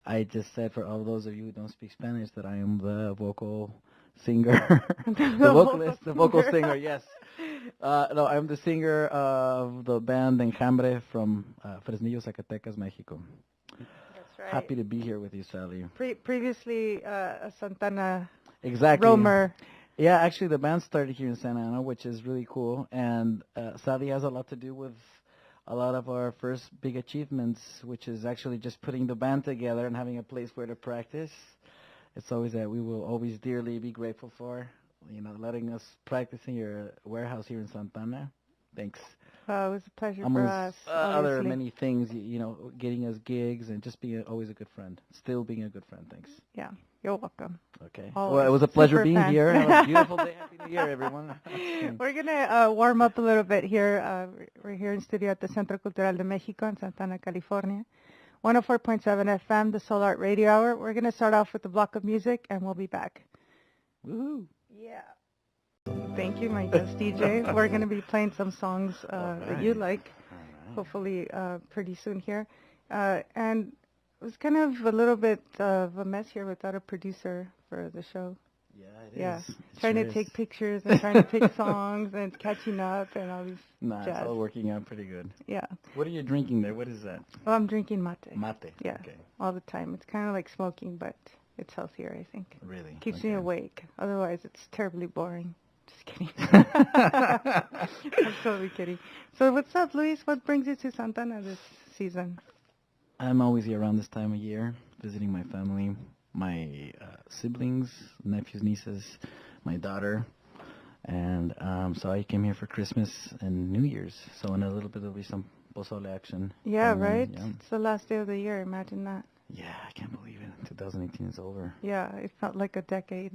I just said for all those of you who don't speak Spanish that I am the vocal singer, the vocalist, the vocal singer. Yes. No, I'm the singer of the band Enjambre from Fresnillo, Zacatecas, Mexico. That's right. Happy to be here with you, Sally. Previously, a Santana Exactly. roamer. Yeah, actually, the band started here in Santa Ana, which is really cool. And Sally has a lot to do with a lot of our first big achievements, which is actually just putting the band together and having a place where to practice. It's always that we will always dearly be grateful for, letting us practice in your warehouse here in Santana. Thanks. It was a pleasure for Among us. other many things, getting us gigs and just being always a good friend. Still being a good friend. Thanks. Yeah, you're welcome. Okay. Always. Well, it was a pleasure Super being fan. here. Have a beautiful day. Happy New Year, everyone. We're going to warm up a little bit here. We're here in studio at the Centro Cultural de Mexico in Santana, California. 104.7 FM, the Soul Art Radio Hour. We're going to start off with a block of music, and we'll be back. Woohoo. Yeah. Thank you, my guest DJ. We're going to be playing some songs that you like, hopefully pretty soon here. And it was kind of a little bit of a mess here without a producer for the show. Yeah, it is. Trying to take pictures and trying to pick songs and catching up and all these Nah, jazz. it's all working out pretty good. Yeah. What are you drinking there? What is that? Well, I'm drinking mate. Mate. Yeah, Okay. all the time. It's kind of like smoking, but it's healthier, I think. Really? Keeps me awake. Otherwise, it's terribly boring. Just kidding. I'm totally kidding. So what's up, Luis? What brings you to Santana this season? I'm always here around this time of year, visiting my family, my siblings, nephews, nieces, my daughter. And so I came here for Christmas and New Year's. So in a little bit there'll be some pozole action. Yeah, right? Yeah. It's the last day of the year. Imagine that. Yeah, I can't believe it. 2018 is over. Yeah, it felt like a decade,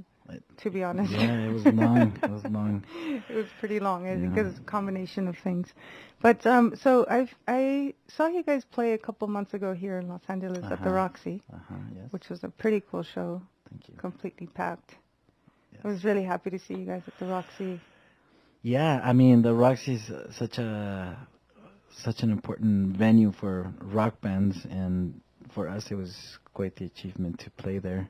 to be honest. Yeah, it was long. It was long. It was pretty long, I think, because it's a combination of things. But so I saw you guys play a couple months ago here in Los Angeles at the Roxy, Yes. which was a pretty cool show. Thank you. Completely packed. Yes. I was really happy to see you guys at the Roxy. Yeah, I mean, the Roxy is such an important venue for rock bands, and for us it was quite the achievement to play there.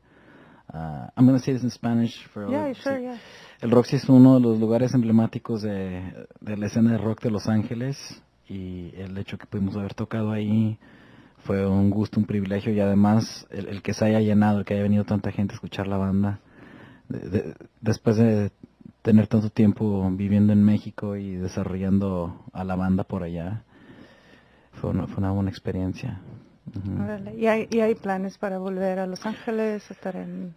I'm going to say this in Spanish. Yeah, sure, yeah. El Roxy es uno de los lugares emblemáticos de la escena de rock de Los Ángeles, y el hecho que pudimos haber tocado ahí fue un gusto, un privilegio, y además el que se haya llenado, el que haya venido tanta gente a escuchar la banda. Después de tener tanto tiempo viviendo en México y desarrollando a la banda por allá, fue una buena experiencia. Órale. ¿Y hay planes para volver a Los Ángeles, estar en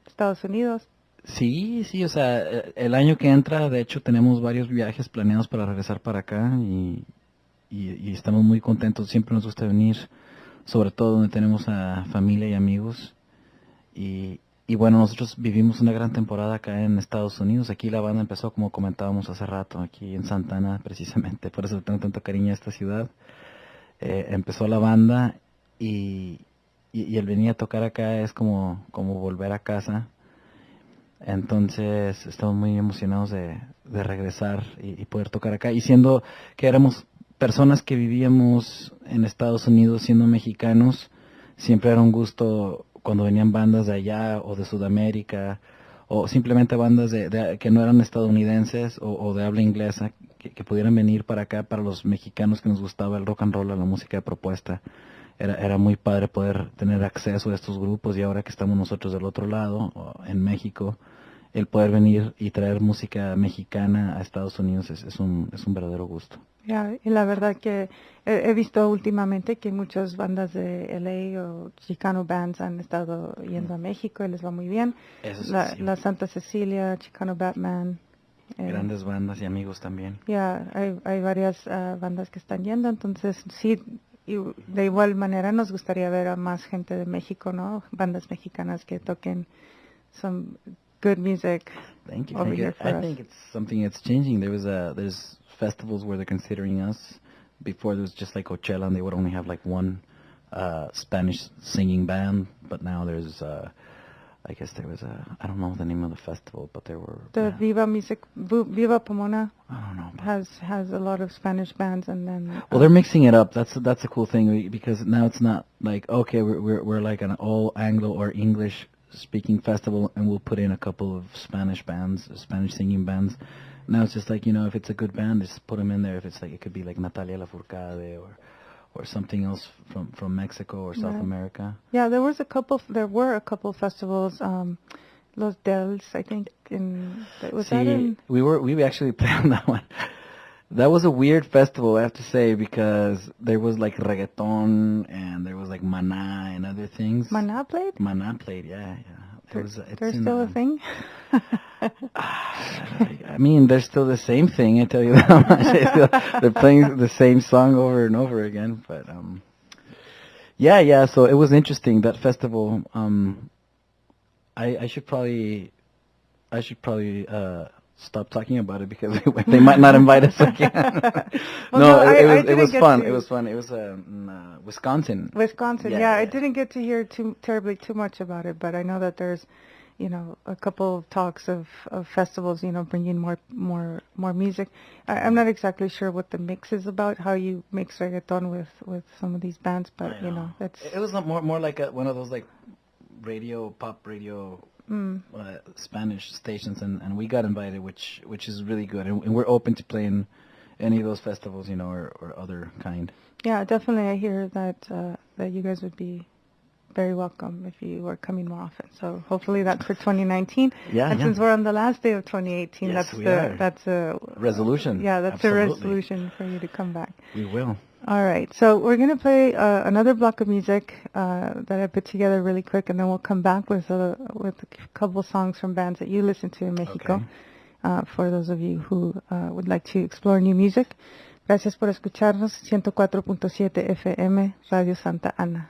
Estados Unidos? Sí, o sea, el año que entra, de hecho, tenemos varios viajes planeados para regresar para acá, y estamos muy contentos. Siempre nos gusta venir, sobre todo donde tenemos a familia y amigos. Y bueno, nosotros vivimos una gran temporada acá en Estados Unidos. Aquí la banda empezó, como comentábamos hace rato, aquí en Santana, precisamente. Por eso tengo tanto cariño a esta ciudad. Empezó la banda, y el venir a tocar acá es como volver a casa. Entonces estamos muy emocionados de regresar y poder tocar acá. Y siendo que éramos personas que vivíamos en Estados Unidos, siendo mexicanos, siempre era un gusto cuando venían bandas de allá o de Sudamérica, o simplemente bandas que no eran estadounidenses o de habla inglesa, que pudieran venir para acá, para los mexicanos que nos gustaba el rock and roll, la música de propuesta. Era muy padre poder tener acceso a estos grupos, y ahora que estamos nosotros del otro lado, en México, el poder venir y traer música mexicana a Estados Unidos es un verdadero gusto. Yeah, y la verdad que he visto últimamente que muchas bandas de LA o Chicano bands han estado yendo a México y les va muy bien. La Santa Cecilia, Chicano Batman. Grandes bandas y amigos también. Ya, hay varias bandas que están yendo, entonces sí, y de igual manera nos gustaría ver a más gente de México, ¿no? Bandas mexicanas que toquen some good music. Thank you. Over here for us. I think it's something that's changing. There's festivals where they're considering us. Before there was just like Coachella, and they would only have like one Spanish singing band, but now there's I guess there was I don't know the name of the festival, but there were... The Viva Pomona I don't know. has a lot of Spanish bands, and then... Well, they're mixing it up. That's a cool thing, because now it's not like, okay, we're like an all Anglo or English speaking festival, and we'll put in a couple of Spanish bands, Spanish singing bands. Now it's just like, if it's a good band, just put them in there. If it's like, it could be like Natalia Lafourcade or something else from Mexico or South America. Yeah, there were a couple festivals, Los Dels, I think, we actually played on that one. That was a weird festival, I have to say, because there was like reggaeton and there was like Maná and other things. Maná played? Maná played, yeah. There's still a thing? I mean, they're still the same thing, I tell you that much. They're playing the same song over and over again, but so it was interesting, that festival. I should probably stop talking about it, because they might not invite us again. It was fun. It was fun. It was Wisconsin. Yeah, I didn't get to hear terribly too much about it, but I know that there's a couple of talks of festivals, bringing more music. I'm not exactly sure what the mix is about, how you mix reggaeton with some of these bands, but that's... It was more like one of those like pop radio Spanish stations, and we got invited, which is really good, and we're open to playing any of those festivals, or other kind. Yeah, definitely. I hear that you guys would be very welcome if you were coming more often. So hopefully that's for 2019. And since we're on the last day of 2018, that's a resolution. Yeah, that's Absolutely. a resolution for you to come back. We will. All right, so we're going to play another block of music that I put together really quick, and then we'll come back with a couple songs from bands that you listen to in Mexico, for those of you who would like to explore new music. Gracias por escucharnos, 104.7 FM, Radio Santa Ana.